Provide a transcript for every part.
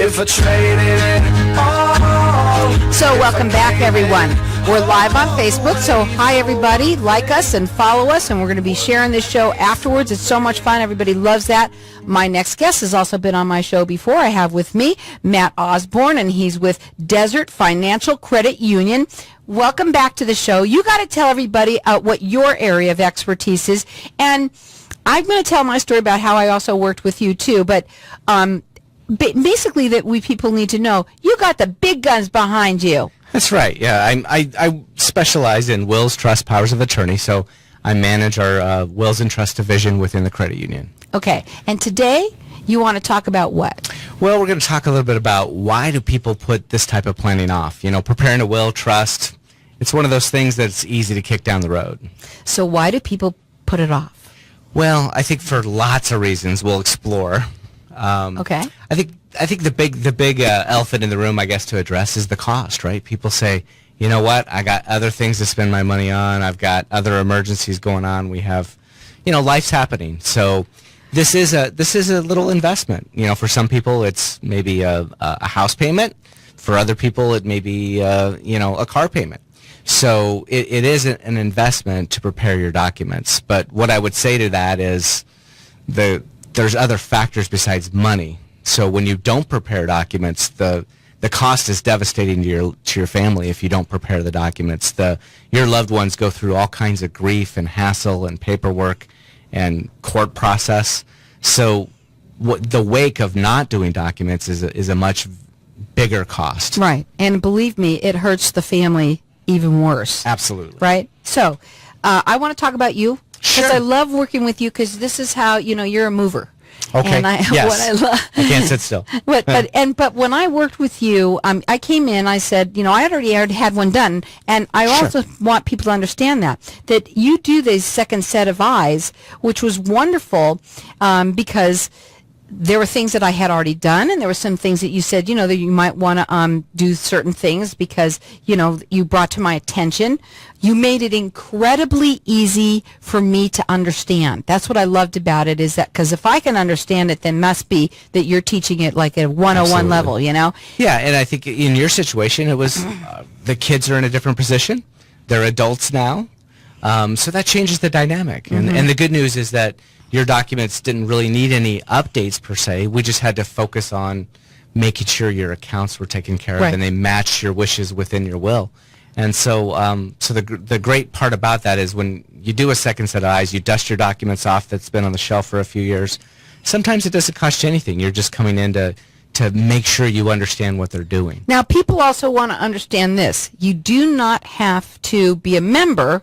if I traded it all. So welcome back, everyone. We're live on Facebook, so hi, everybody. Like us and follow us, and we're going to be sharing this show afterwards. It's so much fun. Everybody loves that. My next guest has also been on my show before. I have with me Matt Osborn, and he's with Desert Financial Credit Union. Welcome back to the show. You got to tell everybody what your area of expertise is, and I'm going to tell my story about how I also worked with you, too, but basically that people need to know, you got the big guns behind you. That's right. Yeah, I specialize in wills, trust, powers of attorney. So I manage our wills and trust division within the credit union. Okay. And today you want to talk about what? Well, we're going to talk a little bit about why do people put this type of planning off? You know, preparing a will, trust. It's one of those things that's easy to kick down the road. So why do people put it off? Well, I think for lots of reasons we'll explore. Okay. I think the big elephant in the room, I guess, to address is the cost, right? People say, you know what, I got other things to spend my money on. I've got other emergencies going on. We have, life's happening. So this is a little investment. You know, for some people it's maybe a house payment. For other people it may be a car payment. So it is an investment to prepare your documents. But what I would say to that is there's other factors besides money. So when you don't prepare documents, the cost is devastating to your family if you don't prepare the documents. Your loved ones go through all kinds of grief and hassle and paperwork and court process. So the wake of not doing documents is a much bigger cost. Right. And believe me, it hurts the family even worse. Absolutely. Right? So I want to talk about you. Because I love working with you because this is how, you're a mover. Okay. And Yes. I can't sit still. But when I worked with you, I came in, I said, I already had one done. And I also want people to understand that you do this second set of eyes, which was wonderful because there were things that I had already done, and there were some things that you said, that you might want to do certain things because, you brought to my attention. You made it incredibly easy for me to understand. That's what I loved about it, is that because if I can understand it, then must be that you're teaching it like at a 101 level, Yeah, and I think in your situation, it was the kids are in a different position. They're adults now. So that changes the dynamic. And the good news is that your documents didn't really need any updates per se. We just had to focus on making sure your accounts were taken care of and they matched your wishes within your will. And so the great part about that is when you do a second set of eyes, you dust your documents off that's been on the shelf for a few years. Sometimes it doesn't cost you anything. You're just coming in to make sure you understand what they're doing. Now, people also want to understand this. You do not have to be a member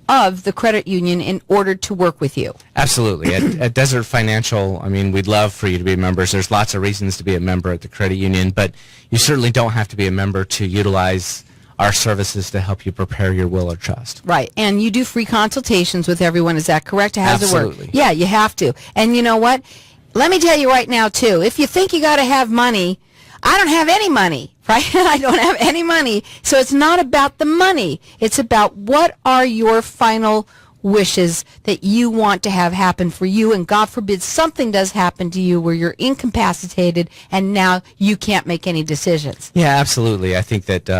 of the credit union in order to work with you. Absolutely. At Desert Financial, we'd love for you to be members. There's lots of reasons to be a member at the credit union, but you certainly don't have to be a member to utilize our services to help you prepare your will or trust. Right. And you do free consultations with everyone. Is that correct? How does it work? Yeah, you have to. And you know what? Let me tell you right now, too, if you think you got to have money, I don't have any money, right? I don't have any money. So it's not about the money. It's about what are your final wishes that you want to have happen for you, and God forbid something does happen to you where you're incapacitated and now you can't make any decisions. Yeah, absolutely. I think that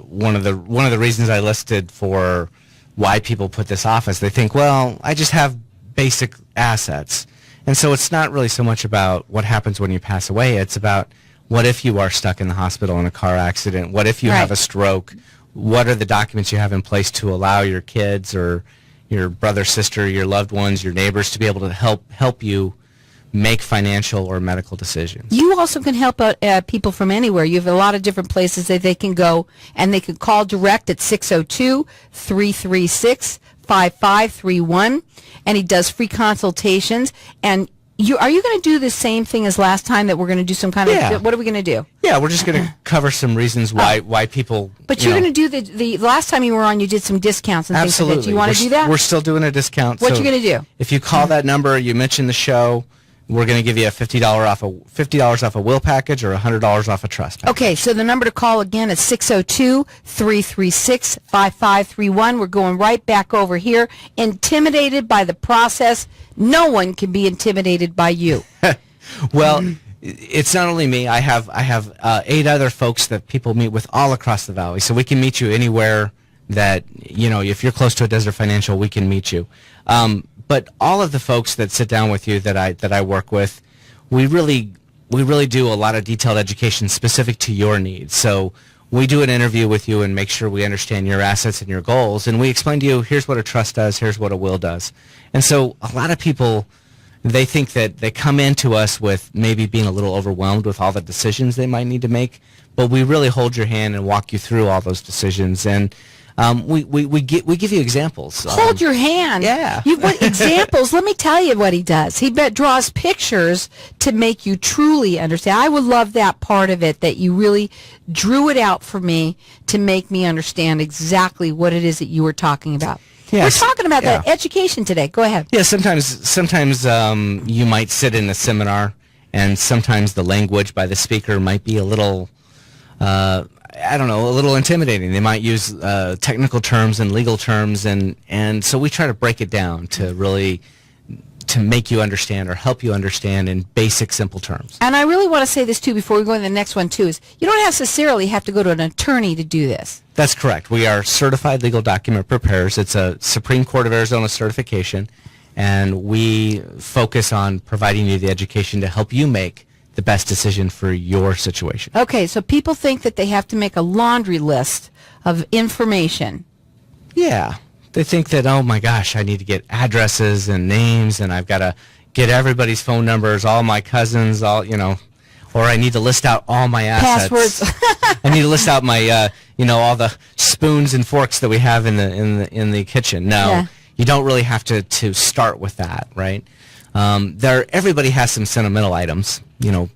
one of the reasons I listed for why people put this off is they think, well, I just have basic assets. And so it's not really so much about what happens when you pass away. It's about what if you are stuck in the hospital in a car accident? What if you have a stroke? What are the documents you have in place to allow your kids or your brother, sister, your loved ones, your neighbors to be able to help you make financial or medical decisions? You also can help out people from anywhere. You have a lot of different places that they can go, and they can call direct at 602-336-5531, and he does free consultations. And are you going to do the same thing as last time, that we're going to do some kind of, what are we going to do? Yeah, we're just going to cover some reasons why people... But you're going to do the last time you were on, you did some discounts and things like that. Do you want to do that? We're still doing a discount. What you going to do? If you call that number, you mention the show, we're going to give you a $50 off a will package or $100 off a trust package. Okay, so the number to call again is 602-336-5531. We're going right back over here. Intimidated by the process. No one can be intimidated by you. Well, it's not only me. I have 8 other folks that people meet with all across the valley. So we can meet you anywhere that, if you're close to a Desert Financial, we can meet you. But all of the folks that sit down with you that I work with, we really do a lot of detailed education specific to your needs. So we do an interview with you and make sure we understand your assets and your goals, and we explain to you, here's what a trust does, here's what a will does. And so a lot of people, they think that they come into us with maybe being a little overwhelmed with all the decisions they might need to make, but we really hold your hand and walk you through all those decisions. And we give you examples. Hold your hand. Yeah. You want examples? Let me tell you what he does. He draws pictures to make you truly understand. I would love that part of it, that you really drew it out for me to make me understand exactly what it is that you were talking about. Yes. We're talking about that education today. Go ahead. Yeah, sometimes you might sit in a seminar, and sometimes the language by the speaker might be a little a little intimidating. They might use technical terms and legal terms, and so we try to break it down to make you understand or help you understand in basic, simple terms. And I really want to say this, too, before we go to the next one, too, is you don't necessarily have to go to an attorney to do this. That's correct. We are certified legal document preparers. It's a Supreme Court of Arizona certification, and we focus on providing you the education to help you make the best decision for your situation. Okay, so people think that they have to make a laundry list of information. Yeah. They think that, oh my gosh, I need to get addresses and names, and I've got to get everybody's phone numbers, all my cousins, or I need to list out all my assets. Passwords. I need to list out my, all the spoons and forks that we have in the kitchen. No, you don't really have to start with that, right? Everybody has some sentimental items,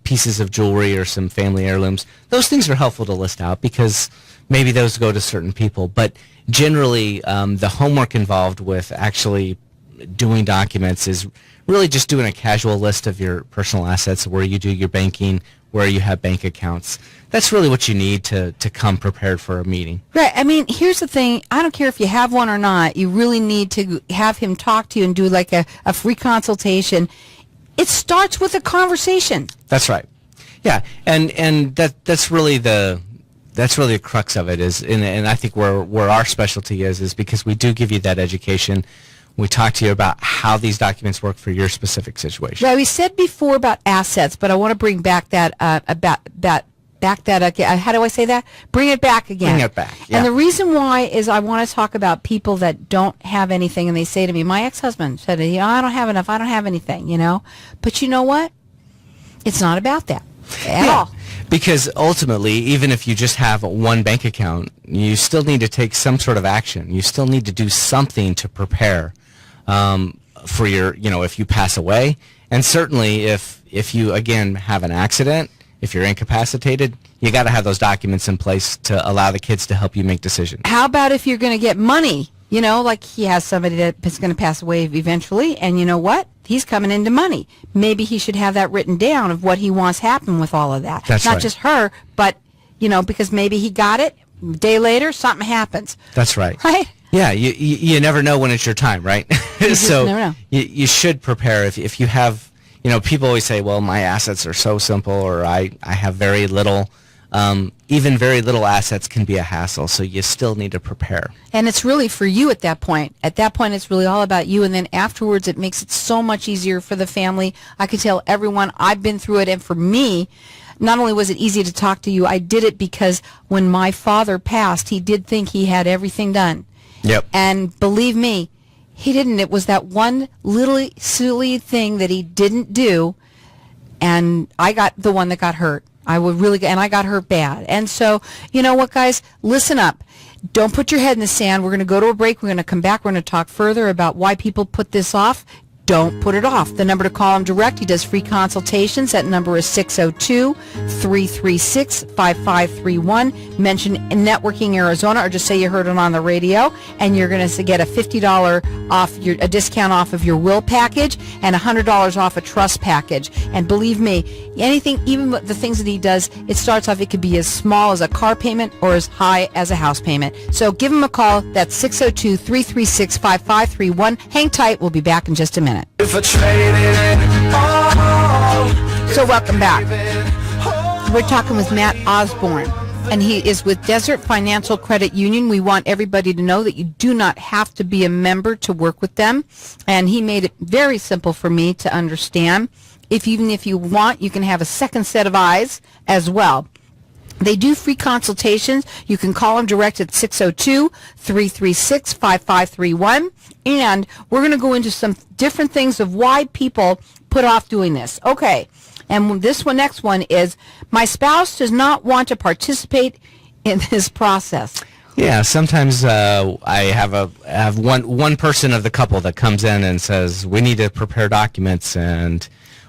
pieces of jewelry or some family heirlooms. Those things are helpful to list out because maybe those go to certain people. But generally, the homework involved with actually doing documents is really just doing a casual list of your personal assets, where you do your banking, where you have bank accounts. That's really what you need to come prepared for a meeting. Right. I mean, here's the thing. I don't care if you have one or not. You really need to have him talk to you and do like a free consultation. It starts with a conversation. That's right. Yeah, and that's really the crux of it is, and I think where our specialty is because we do give you that education. We talk to you about how these documents work for your specific situation. Right. We said before about assets, but I want to bring back that back that again. How do I say that? Bring it back again. Bring it back. Yeah. And the reason why is I want to talk about people that don't have anything, and they say to me, my ex-husband said, I don't have enough. I don't have anything, But you know what? It's not about that at all. Because ultimately, even if you just have one bank account, you still need to take some sort of action. You still need to do something to prepare for your, if you pass away. And certainly if you, again, have an accident, if you're incapacitated, you got to have those documents in place to allow the kids to help you make decisions. How about if you're going to get money? Like he has somebody that's going to pass away eventually, and you know what? He's coming into money. Maybe he should have that written down of what he wants happen with all of that. That's Not right. just her, but, because maybe he got it, a day later, something happens. That's right. Right? Yeah, you never know when it's your time, right? So never know. You should prepare. If you have, people always say, well, my assets are so simple, or I have very little. Even very little assets can be a hassle, so you still need to prepare. And it's really for you at that point. At that point, it's really all about you, and then afterwards, it makes it so much easier for the family. I can tell everyone I've been through it, and for me, not only was it easy to talk to you, I did it because when my father passed, he did think he had everything done. Yep. And believe me, he didn't. It was that one little silly thing that he didn't do, and I got the one that got hurt. And I got hurt bad. And so, you know what, guys? Listen up. Don't put your head in the sand. We're going to go to a break. We're going to come back. We're going to talk further about why people put this off. Don't put it off. The number to call him direct. He does free consultations. That number is 602-336-5531. Mention Networking Arizona, or just say you heard it on the radio, and you're going to get a $50 off a discount off of your will package and $100 off a trust package. And believe me, anything, even the things that he does, it starts off, it could be as small as a car payment or as high as a house payment. So give him a call. That's 602-336-5531. Hang tight. We'll be back in just a minute. If I traded it all So welcome back. We're talking with Matt Osborn, and he is with Desert Financial Credit Union. We want everybody to know that you do not have to be a member to work with them, and he made it very simple for me to understand. Even if you want, you can have a second set of eyes as well. They do free consultations. You can call them direct at 602-336-5531. And we're going to go into some different things of why people put off doing this. Okay. And next one is, my spouse does not want to participate in this process. Yeah, sometimes I have one person of the couple that comes in and says, we need to prepare documents, and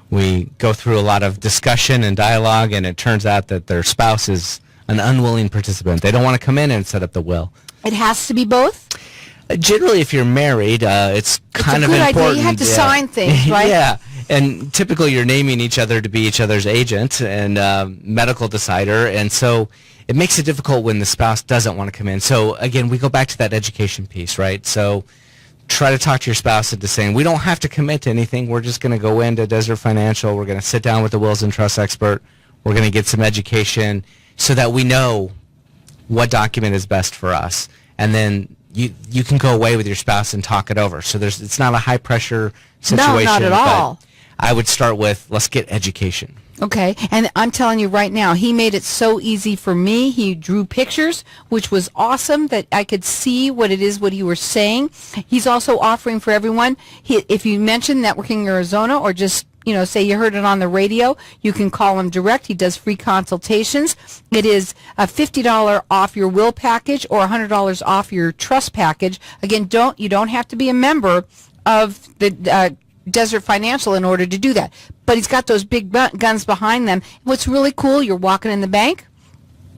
we go through a lot of discussion and dialogue, and it turns out that their spouse is an unwilling participant. They don't want to come in and set up the will. It has to be both? Generally, if you're married, it's kind of important. Idea. You have to sign things, right? Yeah, and typically you're naming each other to be each other's agent and medical decider, and so it makes it difficult when the spouse doesn't want to come in. So again, we go back to that education piece, right? So try to talk to your spouse into saying, we don't have to commit to anything. We're just going to go into Desert Financial. We're going to sit down with the wills and trust expert. We're going to get some education so that we know what document is best for us. And then you can go away with your spouse and talk it over. So it's not a high pressure situation. No, not at all. I would start with, let's get education. Okay, and I'm telling you right now, he made it so easy for me. He drew pictures, which was awesome, that I could see what it is, what you were saying. He's also offering for everyone, if you mention Networking Arizona or just, say you heard it on the radio, you can call him direct. He does free consultations. It is a $50 off your will package or $100 off your trust package. Again, you don't have to be a member of the Desert Financial in order to do that. But he's got those big guns behind them. What's really cool, you're walking in the bank.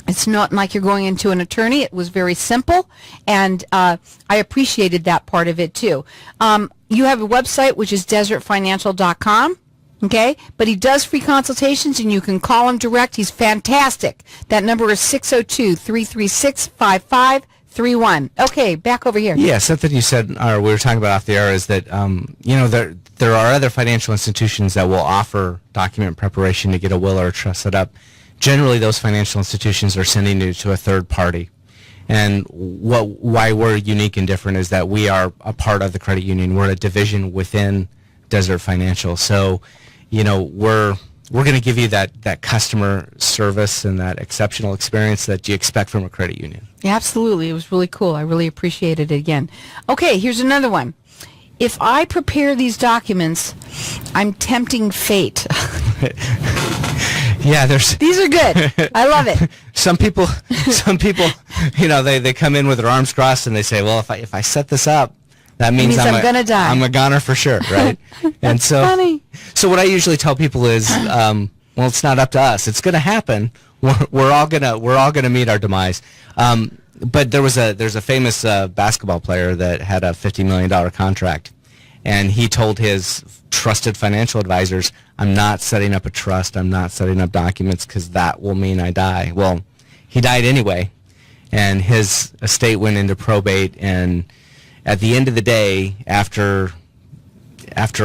It's not like you're going into an attorney. It was very simple, and I appreciated that part of it too. You have a website, which is desertfinancial.com. Okay, but he does free consultations, and you can call him direct. He's fantastic. That number is 602-336-5531. Okay, back over here. Yeah, something you said, or we were talking about off the air, is that there are other financial institutions that will offer document preparation to get a will or a trust set up. Generally, those financial institutions are sending you to a third party. And why we're unique and different is that we are a part of the credit union. We're a division within Desert Financial. So, we're going to give you that customer service and that exceptional experience that you expect from a credit union. Yeah, absolutely. It was really cool. I really appreciated it again. Okay, here's another one. If I prepare these documents, I'm tempting fate. Yeah, these are good. I love it. Some people, they come in with their arms crossed and they say, well, if I set this up, that means I'm going to die. I'm a goner for sure, right? And so, funny. So what I usually tell people is, well, it's not up to us. It's going to happen. We're all gonna meet our demise. But there's a famous basketball player that had a $50 million contract, and he told his trusted financial advisors, I'm not setting up a trust. I'm not setting up documents because that will mean I die. Well, he died anyway, and his estate went into probate, and at the end of the day, after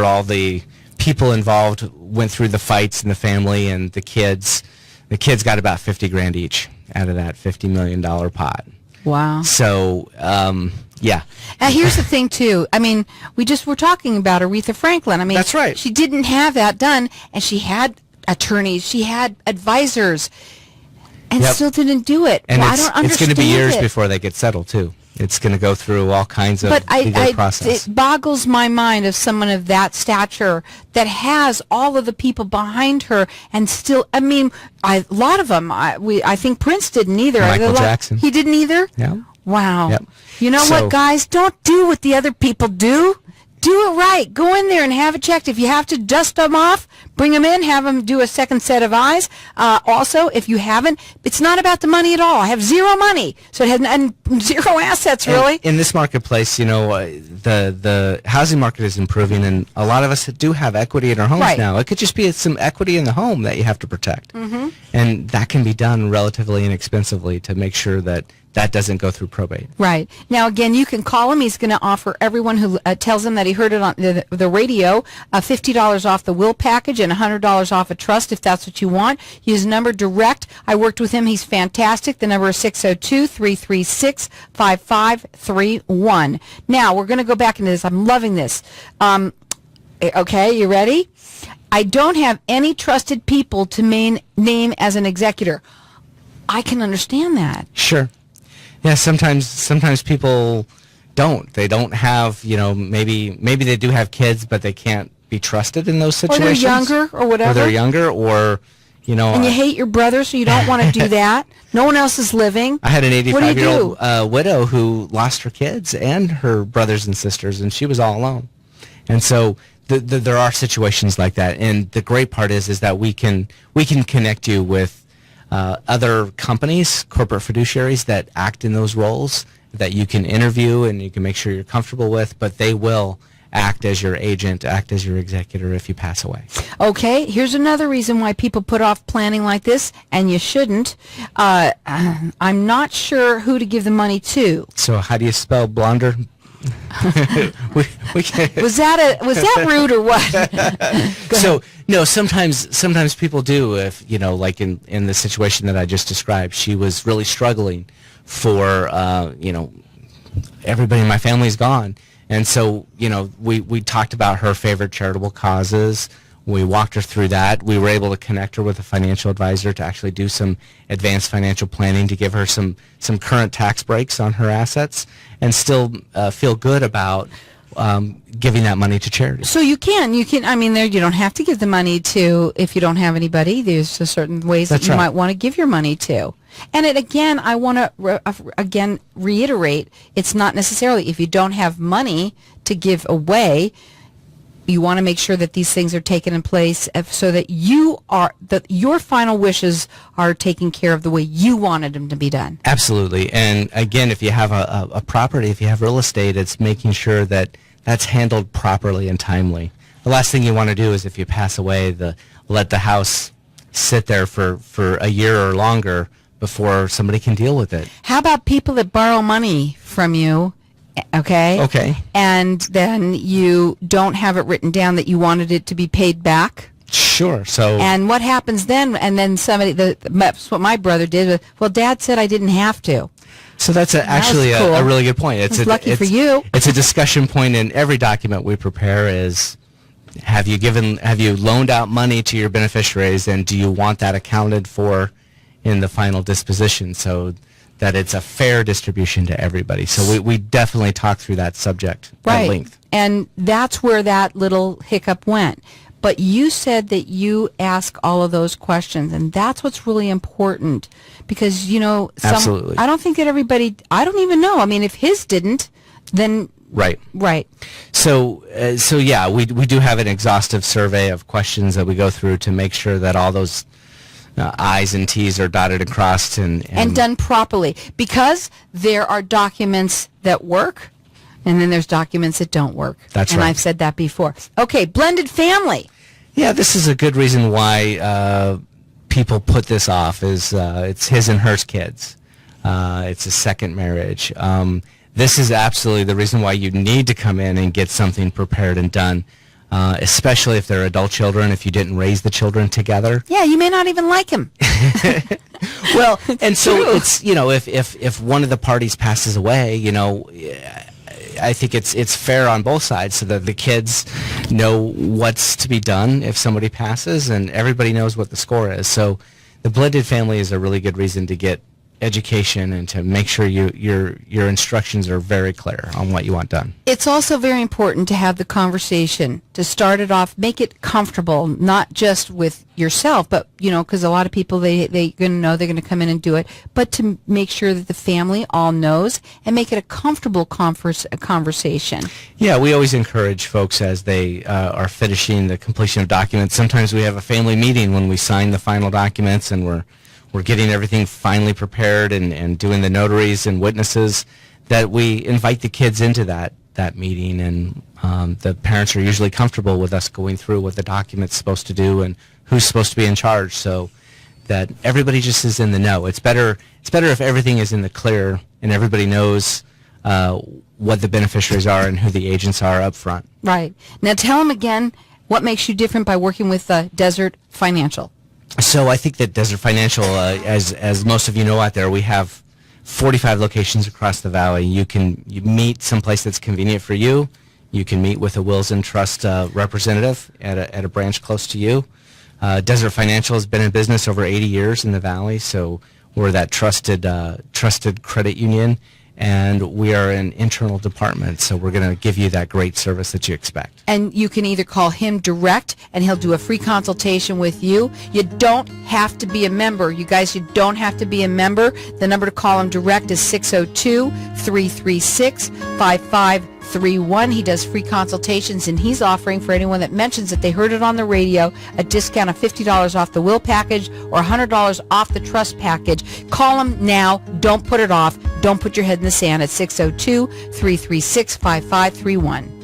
all the people involved went through the fights in the family and the kids got about $50,000 each out of that $50 million pot. Wow. So, yeah. Here's the thing, too. I mean, we're talking about Aretha Franklin. I mean, that's right. She didn't have that done, and she had attorneys, she had advisors, and still didn't do it. And I don't understand it's going to be years before they get settled, too. It's going to go through all kinds of legal process. It boggles my mind of someone of that stature that has all of the people behind her, and still, I mean, a lot of them. I think Prince didn't either. Michael Jackson. He didn't either? Yeah. Wow. Yep. You know what, guys? Don't do what the other people do. Do it right. Go in there and have it checked. If you have to dust them off, bring them in, have them do a second set of eyes. Also, if you haven't, it's not about the money at all. I have zero money, so it has zero assets, really. In this marketplace, the housing market is improving, and a lot of us do have equity in our homes now. It could just be some equity in the home that you have to protect. Mm-hmm. And that can be done relatively inexpensively to make sure that doesn't go through probate. Right. Now, again, you can call him. He's going to offer everyone who tells him that he heard it on the radio $50 off the will package and $100 off a trust if that's what you want. Use number direct. I worked with him. He's fantastic. The number is 602-336-5531. Now, we're going to go back into this. I'm loving this. Okay, you ready? I don't have any trusted people to name as an executor. I can understand that. Sure. Yeah, sometimes people don't. They don't have, maybe they do have kids, but they can't be trusted in those situations. Or they're younger or whatever. Or they're younger or, And you hate your brother, so you don't want to do that. No one else is living. I had an 85-year-old widow who lost her kids and her brothers and sisters, and she was all alone. And so there are situations like that. And the great part is that we can connect you with other companies, corporate fiduciaries that act in those roles that you can interview and you can make sure you're comfortable with, but they will act as your agent, act as your executor if you pass away. Okay, here's another reason why people put off planning like this, and you shouldn't. I'm not sure who to give the money to. So how do you spell blunder? we can't. Was that rude or what? So no, sometimes people do. If like in the situation that I just described, she was really struggling for everybody in my family's gone, and so we talked about her favorite charitable causes. We walked her through that. We were able to connect her with a financial advisor to actually do some advanced financial planning to give her some current tax breaks on her assets and still feel good about giving that money to charity. So you can. I mean, you don't have to give the money to if you don't have anybody. There's certain ways that you might want to give your money to. And again, I want to reiterate, it's not necessarily if you don't have money to give away. You want to make sure that these things are taken in place so that your final wishes are taken care of the way you wanted them to be done. Absolutely. And again, if you have a property, if you have real estate, it's making sure that that's handled properly and timely. The last thing you want to do is if you pass away, let the house sit there for a year or longer before somebody can deal with it. How about people that borrow money from you? Okay. And then you don't have it written down that you wanted it to be paid back. Sure. So. And what happens then? And then that's what my brother did. Well, Dad said I didn't have to. So that's actually cool. a really good point. It's lucky for you. It's a discussion point in every document we prepare. Is have you loaned out money to your beneficiaries, and do you want that accounted for in the final disposition? So that it's a fair distribution to everybody. So we definitely talk through that subject at length. And that's where that little hiccup went. But you said that you ask all of those questions, and that's what's really important because, Absolutely. I don't think that everybody, I don't even know. I mean, if his didn't, then... Right. So yeah, we do have an exhaustive survey of questions that we go through to make sure that all those I's and T's are dotted and crossed and done properly, because there are documents that work and then there's documents that don't work. That's right. And I've said that before. Okay, blended family. Yeah, this is a good reason why people put this off is it's his and hers kids. It's a second marriage. This is absolutely the reason why you need to come in and get something prepared and done. Especially if they're adult children, if you didn't raise the children together. Yeah, you may not even like him. Well, and so it's, if one of the parties passes away, I think it's fair on both sides so that the kids know what's to be done if somebody passes and everybody knows what the score is. So the blended family is a really good reason to get education and to make sure your instructions are very clear on what you want done. It's also very important to have the conversation, to start it off, make it comfortable, not just with yourself, but, because a lot of people, they're going to know they're going to come in and do it, but to make sure that the family all knows and make it a comfortable conversation. Yeah, we always encourage folks as they are finishing the completion of documents. Sometimes we have a family meeting when we sign the final documents and we're getting everything finally prepared and doing the notaries and witnesses, that we invite the kids into that meeting, and the parents are usually comfortable with us going through what the document's supposed to do and who's supposed to be in charge, so that everybody just is in the know. It's better if everything is in the clear and everybody knows what the beneficiaries are and who the agents are up front. Right. Now tell them again What makes you different by working with Desert Financial? So I think that Desert Financial, as most of you know out there, we have 45 locations across the valley. You meet someplace that's convenient for you. You can meet with a Wills and Trust representative at a branch close to you. Desert Financial has been in business over 80 years in the valley, so we're that trusted credit union, and we are an internal department, so we're going to give you that great service that you expect. And you can either call him direct, and he'll do a free consultation with you. You don't have to be a member. You guys, you don't have to be a member. The number to call him direct is 602-336-5531. He does free consultations, and he's offering for anyone that mentions that they heard it on the radio a discount of $50 off the will package or $100 off the trust package. Call him now. Don't put it off. Don't put your head in the sand at 602-336-5531.